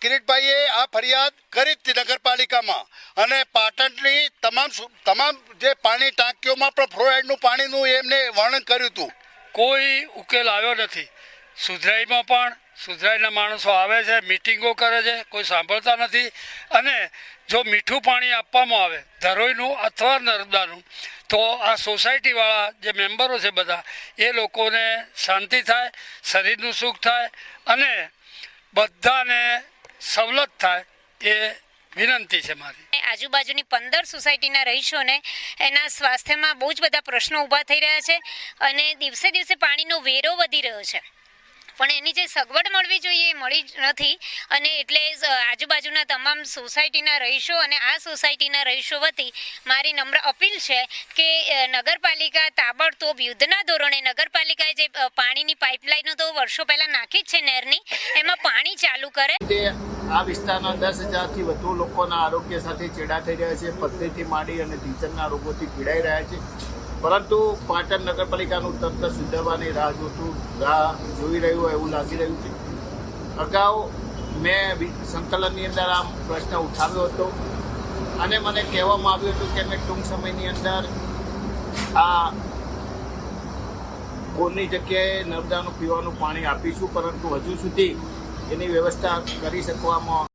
કિરીટભાઈએ આ ફરિયાદ કરી હતી નગરપાલિકામાં અને પાટણની તમામ જે પાણી ટાંકીઓમાં પણ ફ્લોરાઇડનું પાણીનું એમને વર્ણન કર્યું હતું. કોઈ ઉકેલ આવ્યો નથી. સુધરાઈમાં પણ સુધરાઈના માણસો આવે છે, મિટિંગો કરે છે, કોઈ સાંભળતા નથી. અને જો મીઠું પાણી આપવામાં આવે ધરોઈનું અથવા નર્મદાનું તો આ સોસાયટીવાળા જે મેમ્બરો છે બધા એ લોકોને શાંતિ થાય, શરીરનું સુખ થાય અને બધાને સવલત થાય એ વિનંતી છે મારી. આજુબાજુની 15 સોસાયટીના રહીશોને એના સ્વાસ્થ્યમાં બહુ જ બધા પ્રશ્નો ઊભા થઈ રહ્યા છે અને દિવસે દિવસે પાણીનો વેરો વધી રહ્યો છે, પણ એની જે સગવડ મળવી જોઈએ એ મળી નથી. અને એટલે આજુબાજુના તમામ સોસાયટીના રહીશો અને આ સોસાયટીના રહીશો વતી મારી નમ્ર અપીલ છે કે નગરપાલિકા તાબડતોબ યુદ્ધના ધોરણે નગરપાલિકાએ જે પાણીની પાઇપલાઇનો તો વર્ષો પહેલાં નાખી જ છે નહેરની, એમાં પાણી ચાલુ કરે. આ વિસ્તારના 10,000થી વધુ લોકોના આરોગ્ય સાથે ચેડા થઈ રહ્યા છે, પથરીથી માંડી અને ટીચરના રોગોથી પીડાઈ રહ્યા છે. પરંતુ પાટણ નગરપાલિકાનું તંત્ર સુધારવાની રાહ જોઈ રહ્યું હોય એવું લાગી રહ્યું છે. અગાઉ મેં સંકલનની અંદર આ પ્રશ્ન ઉઠાવ્યો હતો અને મને કહેવામાં આવ્યું હતું કે અમે ટૂંક સમયની અંદર આ બોરની જગ્યાએ નર્મદાનું પીવાનું પાણી આપીશું, પરંતુ હજુ સુધી એની વ્યવસ્થા કરી શકવામાં